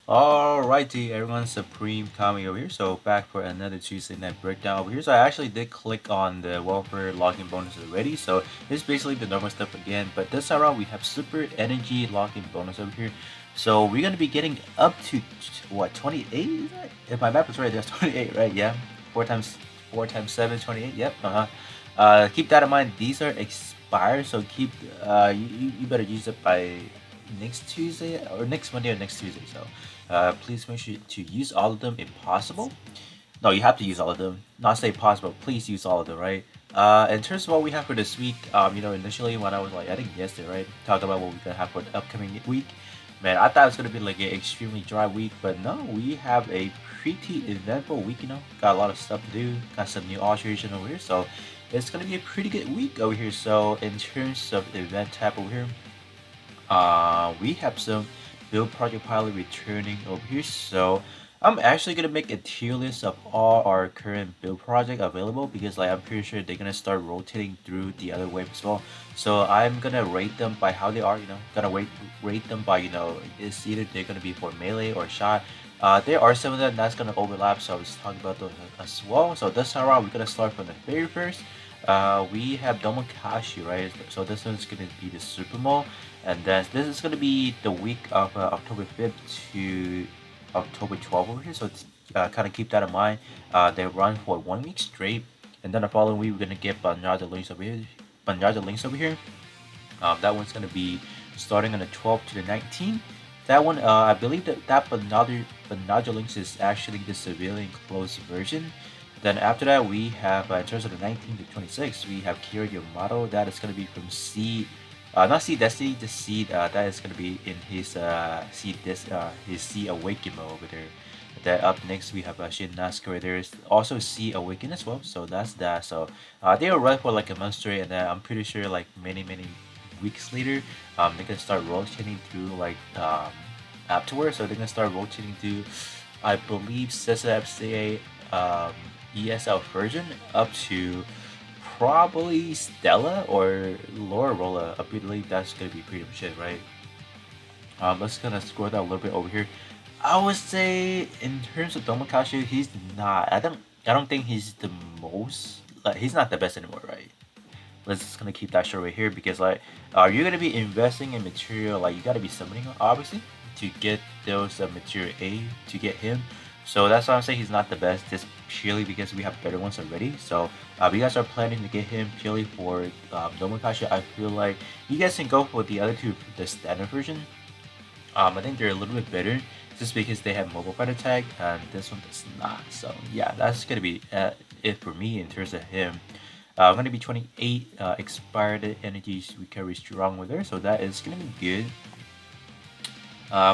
Alrighty, everyone, Supreme coming over here. So back for another Tuesday night breakdown over here. So I actually did click on the welfare login bonus already. So it's basically the normal stuff again. But this time around we have super energy login bonus over here. So we're gonna be getting up to what 28? Is that? If my map is right, that's 28, right? Yeah, four times seven, 28. Yep. Keep that in mind. These are expired, so keep you better use it by next Tuesday or next Monday or next Tuesday. So please make sure to use all of them if possible. No, you have to use all of them. Not say possible. Please use all of them, right? In terms of what we have for this week, initially when I was like, I think yesterday, right, talked about what we're gonna have for the upcoming week. Man, I thought it was gonna be like an extremely dry week, but no, we have a pretty eventful week. Got a lot of stuff to do. Got some new alteration over here, so it's gonna be a pretty good week over here. So in terms of event tab over here, we have some build project pilot returning over here. So I'm actually gonna make a tier list of all our current build project available because like I'm pretty sure they're gonna start rotating through the other wave as well. So I'm gonna rate them by how they are. Gonna rate them by it's either they're gonna be for melee or shot. There are some of them that's gonna overlap, so I was talking about those as well. So this time around, we're gonna start from the very first. We have Domokashi, right? So this one's gonna be the Super Mall. And then this is going to be the week of October 5th to October 12th over here. So kind of keep that in mind. They run for 1 week straight. And then the following week, we're going to get Banyaja links over here. That one's going to be starting on the 12th to the 19th. That one, I believe that Banyaja links is actually the civilian closed version. Then after that, we have, in terms of the 19th to 26th, we have Kira Yamato. That is going to be from C not Seed Destiny, the Seed that is gonna be in his his Sea Awaken mode over there. Then up next we have Shin Nasco. There's also Sea Awaken as well, so that's that. So they will run for like a month straight, and then I'm pretty sure like many weeks later, they're gonna start rotating through like afterwards. So they're gonna start rotating through, I believe, CESA FCA ESL version up to probably Stella or Laura Rolla. I believe that's gonna be pretty much it, right? Let's gonna scroll down a little bit over here. I would say in terms of Domokashi, he's not. I don't think he's the most. Like he's not the best anymore, right? Let's just gonna keep that short right here because like, you're gonna be investing in material. Like you gotta be summoning obviously to get those material A to get him. So that's why I'm saying he's not the best, just purely because we have better ones already. So if you guys are planning to get him purely for Domokashi, I feel like you guys can go for the other two, the standard version. I think they're a little bit better just because they have mobile fighter tag and this one does not. So yeah, that's gonna be it for me in terms of him. I'm gonna be 28 expired energies recovery strong with her, so that is gonna be good.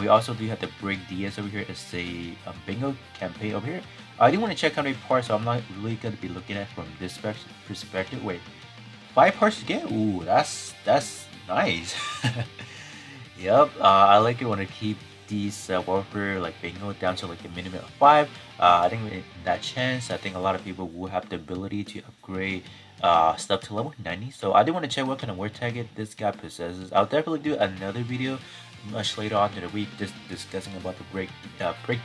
We also do have the Break DS over here as a bingo campaign over here. I do want to check how many parts, so I'm not really going to be looking at from this perspective. Wait, 5 parts to get? Ooh, that's nice. Yep, I like it when I keep these warfare like bingo down to like a minimum of 5. I think in that chance, I think a lot of people will have the ability to upgrade stuff to level 90. So I do want to check what kind of word tag this guy possesses. I'll definitely do another video much later on in the week just discussing about the break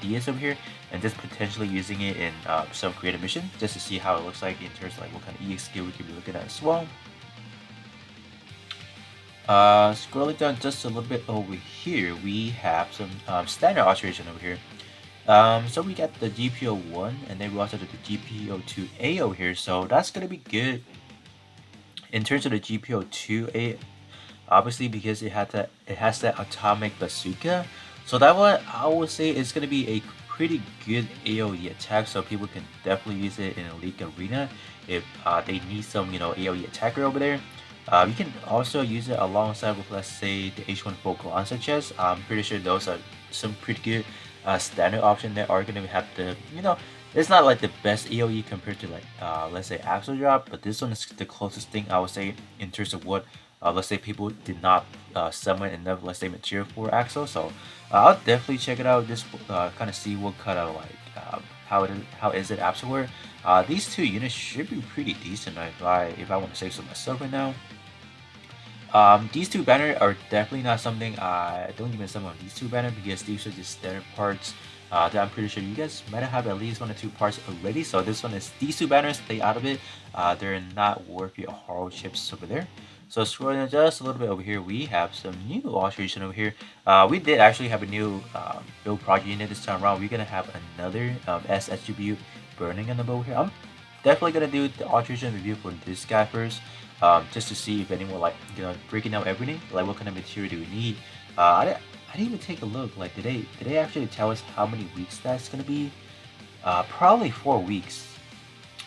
DS over here and just potentially using it in some creative mission just to see how it looks like in terms of like what kind of EX skill we could be looking at as well. Scrolling down just a little bit over here, we have some standard alteration over here. So we got the GPO1 and then we also did the GPO2A over here, so that's gonna be good. In terms of the GPO2A, obviously because it has that atomic bazooka, so that one I would say is gonna be a pretty good AoE attack, so people can definitely use it in a league arena if they need some AoE attacker over there. You can also use it alongside with, let's say, the H1 Focal Onset chest. I'm pretty sure those are some pretty good standard options that are going to have the, it's not like the best AoE compared to like, let's say, Axle Drop, but this one is the closest thing I would say in terms of what, let's say, people did not summon enough, let's say, material for Axle. So I'll definitely check it out, just kind of see what kind of like, how is it afterward. These two units should be pretty decent if I want to say so myself right now. These two banners are definitely not something I don't even summon on these two banners because these are just standard parts that I'm pretty sure you guys might have at least 1 or 2 parts already. So this one is these two banners, stay out of it. They're not worth your hard chips over there. So scrolling just a little bit over here, we have some new alteration over here. We did actually have a new build project unit this time around. We're gonna have another S attribute burning on the boat here. I'm definitely gonna do the alteration review for this guy first, just to see if anyone like breaking out everything, like what kind of material do we need. I didn't even take a look. Like, did they actually tell us how many weeks that's gonna be? Probably 4 weeks.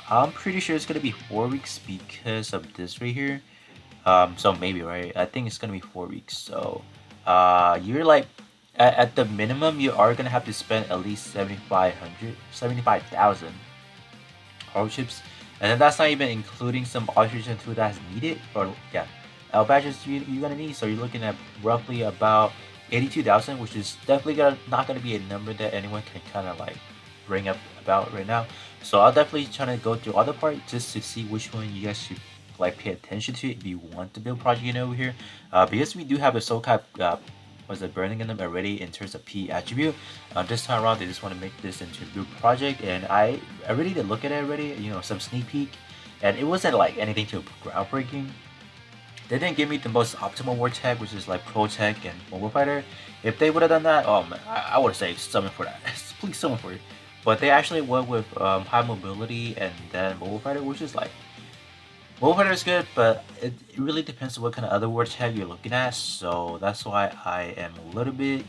I'm pretty sure it's gonna be 4 weeks because of this right here. So maybe, right? I think it's gonna be 4 weeks. So, you're like at the minimum, you are gonna have to spend at least 75,000 hardships, and then that's not even including some alteration tool that's needed. Or yeah, badges you're gonna need. So you're looking at roughly about 82,000, which is definitely not gonna be a number that anyone can kind of like bring up about right now. So I'll definitely try to go through other part just to see which one you guys should like pay attention to if you want to build project over here. Because we do have a SoCap was it Burning Gundam already in terms of P attribute. This time around, they just want to make this into a build project, and I already did look at it already, some sneak peek, and it wasn't like anything too groundbreaking. They didn't give me the most optimal war tech, which is like Pro Tech and Mobile Fighter. If they would have done that, oh man, I would say summon for that. Please summon for it. But they actually went with high mobility and then Mobile Fighter, which is like Mobile is good, but it really depends on what kind of other word tag you're looking at. So that's why I am a little bit,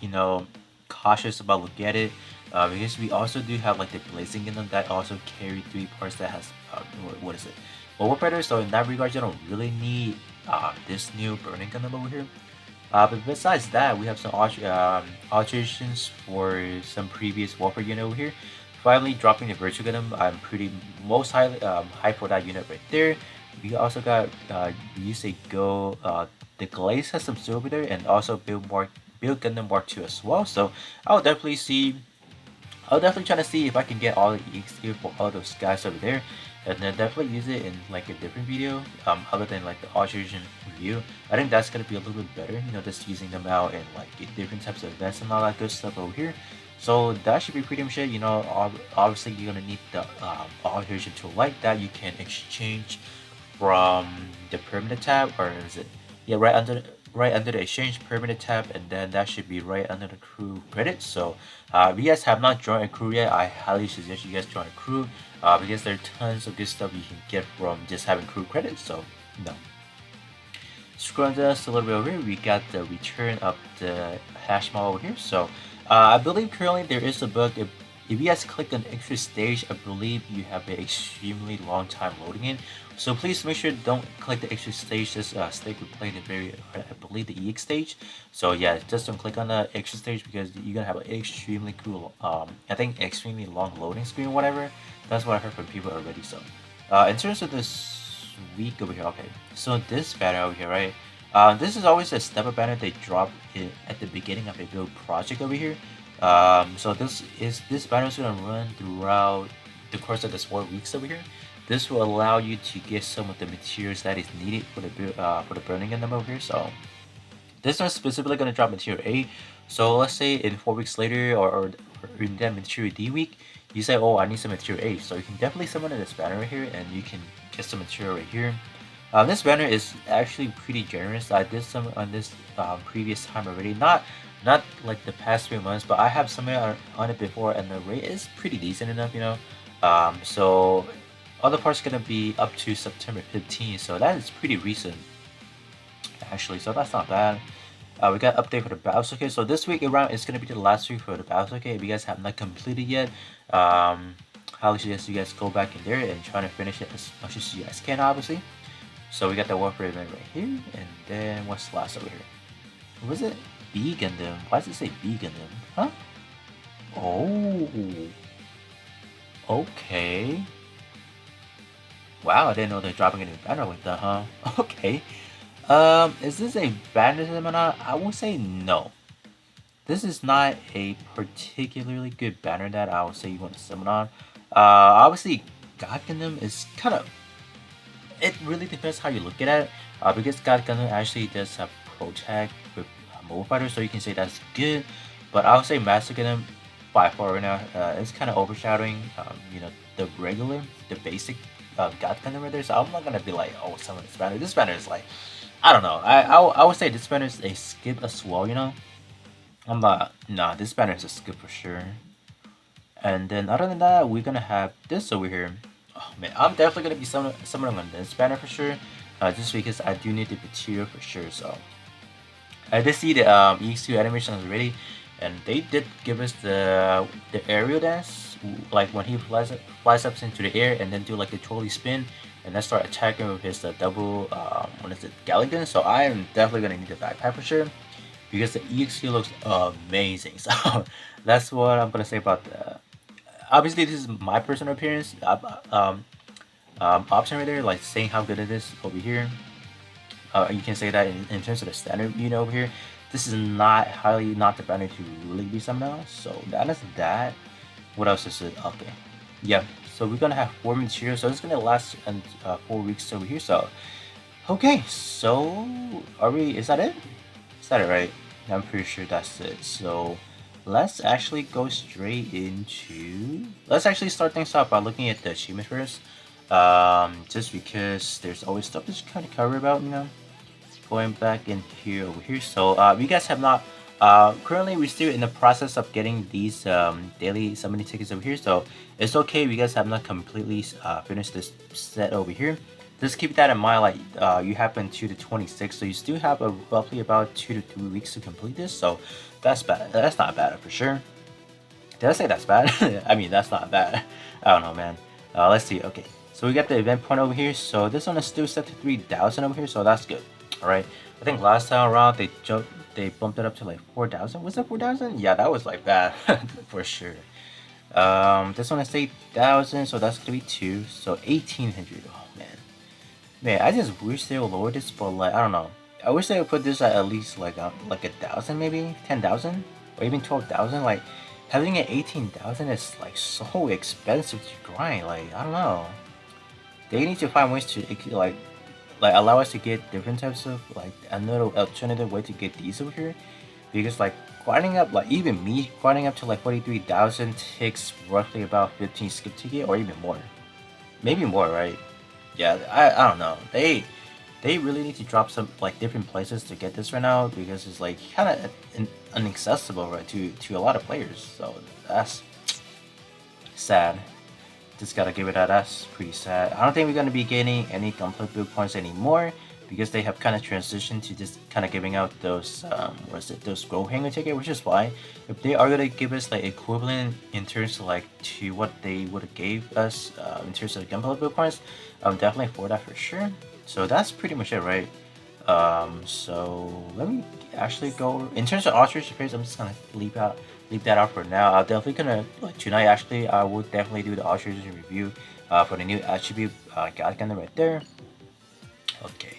cautious about looking at it. Because we also do have like the Blazing in them that also carry 3 parts that has, what is it? Mobile Predator. So in that regard, you don't really need this new Burning Gundam over here. But besides that, we have some alterations for some previous Warfare unit over here. Finally dropping the Virtual Gundam, I'm pretty most highly hyped for that unit right there. We also got Yusei Go. The Glaze has some silver there, and also Build Gundam Mark 2 as well. So I'll definitely see. I'll definitely try to see if I can get all the EXP for all those guys over there, and then definitely use it in like a different video, other than like the alteration review. I think that's gonna be a little bit better, just using them out in like different types of events and all that good stuff over here. So that should be pretty much it. Obviously you're gonna need the alteration tool like that. You can exchange from the permanent tab, or is it? Yeah, right under the exchange permanent tab, and then that should be right under the crew credits. So if you guys have not joined a crew yet, I highly suggest you guys join a crew because there are tons of good stuff you can get from just having crew credits. So scrolling just a little bit over here, we got the return of the hash model over here. So I believe currently there is a bug. If you guys click on extra stage, I believe you have an extremely long time loading in. So please make sure don't click the extra stage. Just stick with playing the I believe the EX stage. So yeah, just don't click on the extra stage because you're gonna have an extremely cool, I think extremely long loading screen, whatever. That's what I heard from people already. So in terms of this week over here, okay. So this banner over here, right? This is always a step-up banner they drop at the beginning of a build project over here. So this banner is gonna run throughout the course of this 4 weeks over here. This will allow you to get some of the materials that is needed for the Burning Gundam over here. So this one's specifically gonna drop material A. So let's say in 4 weeks later, or in that material D week, you say, oh, I need some material A. So you can definitely summon this banner right here, and you can get some material right here. This banner is actually pretty generous. I did some on this previous time already. Not like the past 3 months, but I have some on it before, and the rate is pretty decent enough, So other parts gonna be up to September 15th, so that is pretty recent, actually. So that's not bad. We got update for the battle circuit. So this week around is gonna be the last week for the battle circuit. If you guys have not completed yet, highly suggest you guys go back in there and try to finish it as much as you guys can, obviously. So we got the warfare event right here, and then what's last over here? What was it? B Gundam. Why does it say B Gundam? Huh? Oh. Okay. Wow, I didn't know they're dropping a new banner like that, huh? Okay. Is this a banner seminar? I will say no. This is not a particularly good banner that I would say you want to summon on. Obviously, God Gundam is kind of it really depends how you look at it. Because God Gundam actually does have protect with mobile fighters, so you can say that's good. But I would say Master Gundam by far right now is kind of overshadowing, the regular, the basic God Gundam right there. So I'm not gonna be like, oh, some of this banner. This banner is like, I don't know. I would say this banner is a skip as well. I'm not. Nah, this banner is a skip for sure. And then other than that, we're gonna have this over here. Oh man, I'm definitely gonna be summoning on this banner for sure. Just because I do need the material for sure. So I did see the EX2 animation already, and they did give us the aerial dance, like when he flies up into the air and then do like the trolley spin, and then start attacking with his double what is it, Galligan. So I am definitely gonna need the backpack for sure because the EX2 looks amazing. So that's what I'm gonna say about the. Obviously, this is my personal appearance option right there, like saying how good it is over here. You can say that in terms of the standard unit over here. This is not the banner to really be somehow. So that is that. What else is it? Okay, yeah. So we're gonna have 4 materials. So it's gonna last 4 weeks over here. So okay. So are we? Is that it? Is that it right? I'm pretty sure that's it. So let's actually go straight into. Let's actually start things off by looking at the achievement first. Just because there's always stuff to kind of cover about, going back in here over here. So you guys have not currently we're still in the process of getting these daily summoning tickets over here, so it's okay if you guys have not completely finished this set over here. Just keep that in mind, like you have until the 26th, so you still have roughly about 2 to 3 weeks to complete this. So that's bad. That's not bad for sure. Did I say that's bad? I mean, that's not bad. I don't know, man. Let's see. Okay, so we got the event point over here. So this one is still set to 3,000 over here, so that's good. All right. I think last time around they bumped it up to like 4,000. Was it 4,000? Yeah, that was like bad for sure. This one is 8,000, so that's gonna be 2. So 1,800. Oh man, I just wish they would lower this, but like I don't know. I wish they would put this at least like 1,000, maybe 10,000, or even 12,000. Like having it 18,000 is like so expensive to grind. Like I don't know. They need to find ways to like allow us to get different types of like another alternative way to get these over here, because like grinding up, like even me grinding up to like 43,000 takes roughly about 15 skip to get, or even more, maybe more, right? Yeah, I don't know. They really need to drop some like different places to get this right now, because it's like kind of inaccessible, right, to a lot of players. So that's sad. Just gotta give it that. That's pretty sad. I don't think we're gonna be getting any Gunpla build points anymore, because they have kind of transitioned to just kind of giving out those those scroll hanger ticket, which is why if they are gonna give us like equivalent in terms of like to what they would have gave us in terms of Gunpla build points, I'm definitely for that for sure. So that's pretty much it, right? So let me actually go in terms of alteration phase. I'm just gonna leave that out for now. I'm definitely gonna like tonight. Actually, I will definitely do the alteration review for the new attribute God Gundam right there. Okay,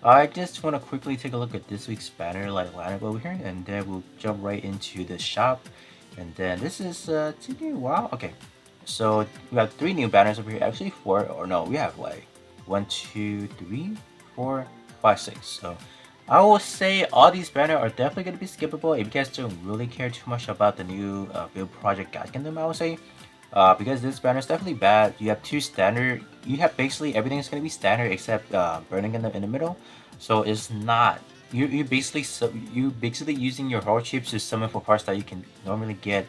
I just want to quickly take a look at this week's banner like lineup over here, and then we'll jump right into the shop. And then this is taking a while. Okay, so we have 3 new banners over here. Actually, 4, or no, we have like 1, 2, 3, 4, 5, 6. So I will say all these banners are definitely going to be skippable if you guys don't really care too much about the new build project God Gundam, I would say. Because this banner is definitely bad. You have 2 standard. You have basically everything is going to be standard except Burning Gundam in the middle. So it's not. You basically using your hero chips to summon for parts that you can normally get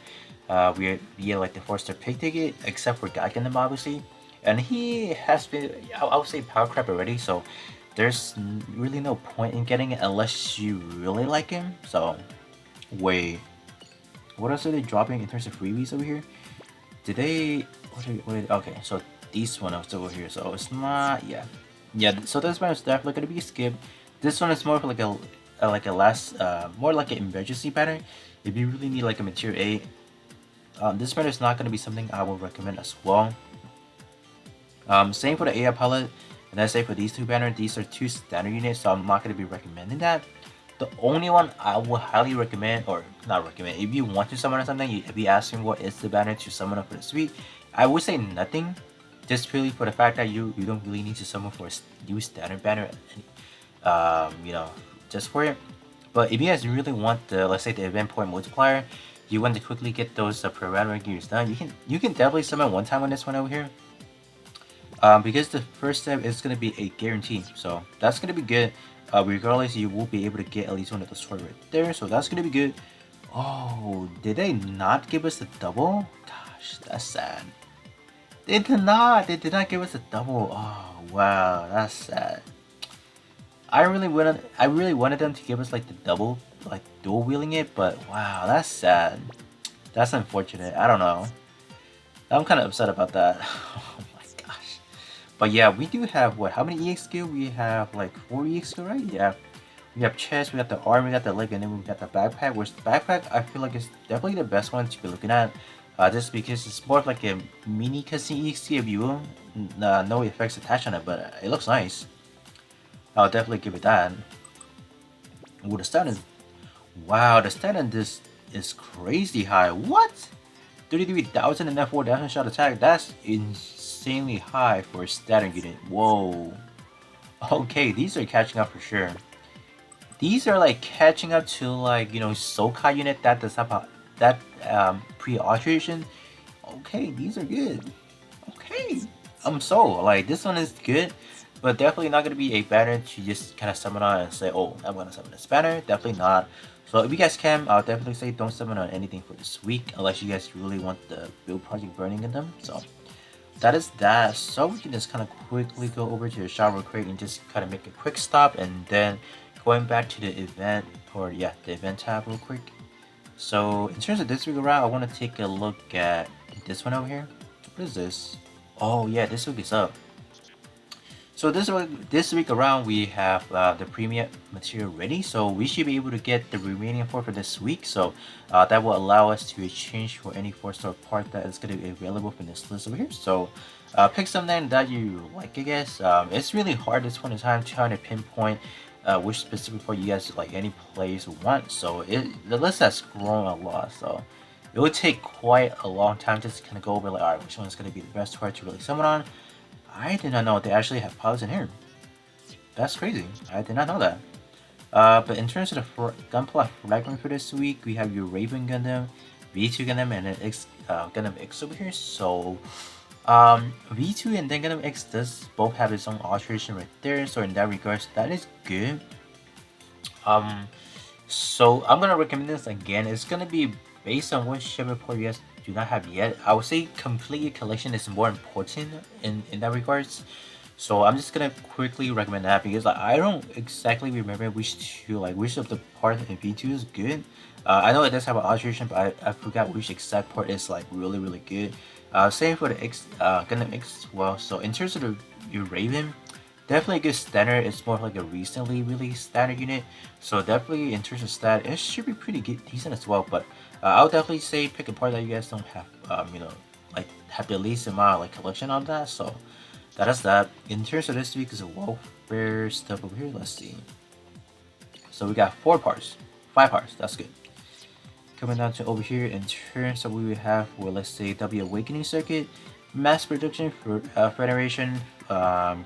via like the 4-star pick ticket, except for God Gundam obviously. And he has been, I would say, power crap already. So there's really no point in getting it unless you really like him. So wait, what else are they dropping in terms of freebies over here? Did they? Okay, so this one is over here. So it's not. Yeah. So this one is definitely gonna be skipped. This one is more of like a last, more like an emergency pattern. If you really need like a material 8, this pattern is not gonna be something I will recommend as well. Same for the AI palette, and I say for these 2 banners, these are 2 standard units, so I'm not gonna be recommending that. The only one I would highly recommend, or not recommend, if you want to summon something, if you asking what is the banner to summon up for this week, I would say nothing, just purely for the fact that you don't really need to summon for a new standard banner, you know, just for it. But if you guys really want the, let's say, the event point multiplier, you want to quickly get those parameter gears done, you can definitely summon one time on this one over here. Because the first step is gonna be a guarantee, so that's gonna be good. Regardless, you will be able to get at least one of the sword right there, so that's gonna be good. Oh, did they not give us the double? Gosh, that's sad. They did not. They did not give us a double. Oh wow, that's sad. I really wanted them to give us like the double, like dual wheeling it, but wow, that's sad. That's unfortunate. I don't know. I'm kind of upset about that. Oh my gosh. But yeah, we do have what? How many EX skill? We have like 4 EX skill, right? Yeah. We have chest, we got the arm, we got the leg, and then we got the backpack. Which the backpack, I feel like is definitely the best one to be looking at. Just because it's more of like a mini cutscene EXT if you will. No effects attached on it, but it looks nice. I'll definitely give it that. Ooh, the stat is... Wow, the stat on this is crazy high. What? 33,000 and then 4,000 shot attack. That's insanely high for a standard unit. Whoa. Okay, these are catching up for sure. These are like catching up to like, you know, Sokai unit that does have that pre-alteration. Okay, these are good. Okay. Like this one is good, but definitely not gonna be a banner to just kind of summon on and say, oh, I'm gonna summon this banner. Definitely not. So if you guys can, I'll definitely say don't summon on anything for this week unless you guys really want the build project Burning Gundam. So that is that. So we can just kind of quickly go over to the shower crate and just kind of make a quick stop, and then going back to the event, or yeah, the event tab real quick. So in terms of this week around, I want to take a look at this one over here. What is this? Oh yeah, this week is up. So this week around, we have the premium material ready, so we should be able to get the remaining 4 for this week. So that will allow us to exchange for any 4-star part that is going to be available from this list over here. So pick something that you like, I guess. It's really hard this point in time trying to pinpoint which specific part you guys like any players want. So the list has grown a lot, so it would take quite a long time just to kind of go over like, alright, which one's going to be the best part to really summon on. I did not know they actually have pilots in here. That's crazy. I did not know that. But in terms of the Gunpla fragment for this week, we have your Raven Gundam, V2 Gundam, and then Gundam X over here. So V2 and then Gundam X does both have its own alteration right there. So in that regards, that is good. So I'm gonna recommend this again. It's gonna be based on what ship report you guys do not have yet. I would say complete your collection is more important in that regards. So I'm just gonna quickly recommend that because like, I don't exactly remember which of the parts in V2 is good. I know it does have an alteration, but I forgot which exact part is like really good. Same for the Gundam X as well. So in terms of your Raven, definitely a good standard. It's more like a recently released standard unit, so definitely in terms of stat, it should be pretty good, decent as well. But I'll definitely say pick a part that you guys don't have, you know, like have the least amount of like collection on that. So that is that. In terms of this week's welfare stuff over here, let's see. So we got 4 parts, 5 parts. That's good. Coming down to over here, in terms of what we have for, let's say, W Awakening Circuit, Mass Production for Federation,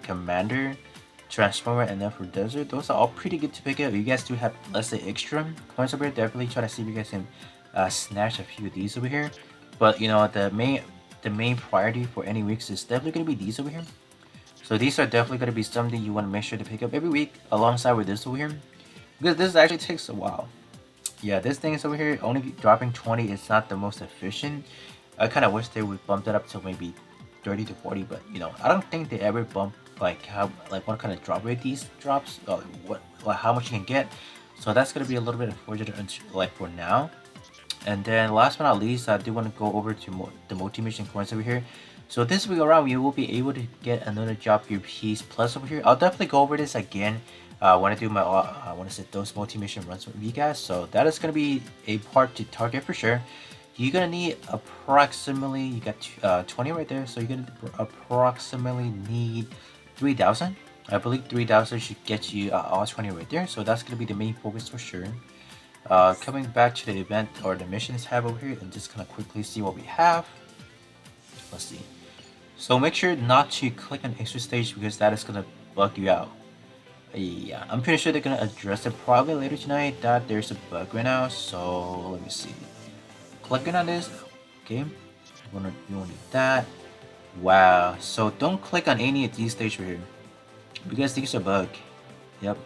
Commander, Transformer, and then for Desert, those are all pretty good to pick up. If you guys do have, let's say, extra coins over here, definitely try to see if you guys can snatch a few of these over here. But you know, the main priority for any weeks is definitely going to be these over here. So these are definitely going to be something you want to make sure to pick up every week alongside with this over here, because this actually takes a while. Yeah, this thing is over here only dropping 20 is not the most efficient. I kind of wish they would bump that up to maybe 30 to 40, but you know, I don't think they ever bump like what kind of drop rate these drops, how much you can get. So that's gonna be a little bit unfortunate like for now. And then last but not least, I do want to go over to the multi-mission coins over here. So this week around, we will be able to get another job gear piece plus over here. I'll definitely go over this again when I do my when I set those multi-mission runs with you guys. So that is gonna be a part to target for sure. You're gonna need approximately, you got 20 right there, so you're gonna approximately need 3,000. I believe 3,000 should get you all 20 right there, so that's gonna be the main focus for sure. Coming back to the event or the missions tab over here, and just gonna quickly see what we have. Let's see. So make sure not to click on extra stage because that is gonna bug you out. Yeah, I'm pretty sure they're gonna address it probably later tonight that there's a bug right now. So let me see. Clicking on this, okay. You won't need that. Wow. So don't click on any of these stages right here because these are bug. Yep.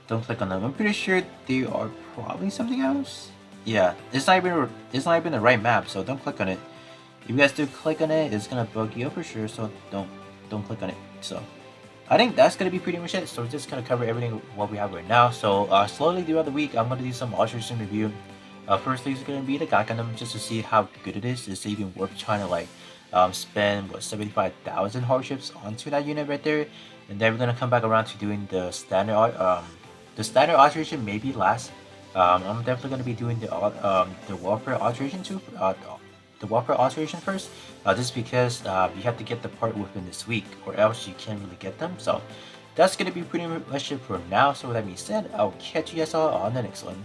Don't click on them. I'm pretty sure they are probably something else. Yeah, it's not even the right map, so don't click on it. If you guys do click on it, it's gonna bug you up for sure. So don't click on it. So I think that's gonna be pretty much it. So we're just gonna cover everything what we have right now. So slowly throughout the week, I'm gonna do some alteration review. Firstly, it's gonna be the Gundam just to see how good it is. Is it even worth trying to like spend what 75,000 hardships onto that unit right there? And then we're gonna come back around to doing the standard alteration maybe last. I'm definitely gonna be doing the warfare alteration too. The warfare alteration first, just because you have to get the part within this week, or else you can't really get them. So that's gonna be pretty much it for now. So with that being said, I'll catch you guys all on the next one.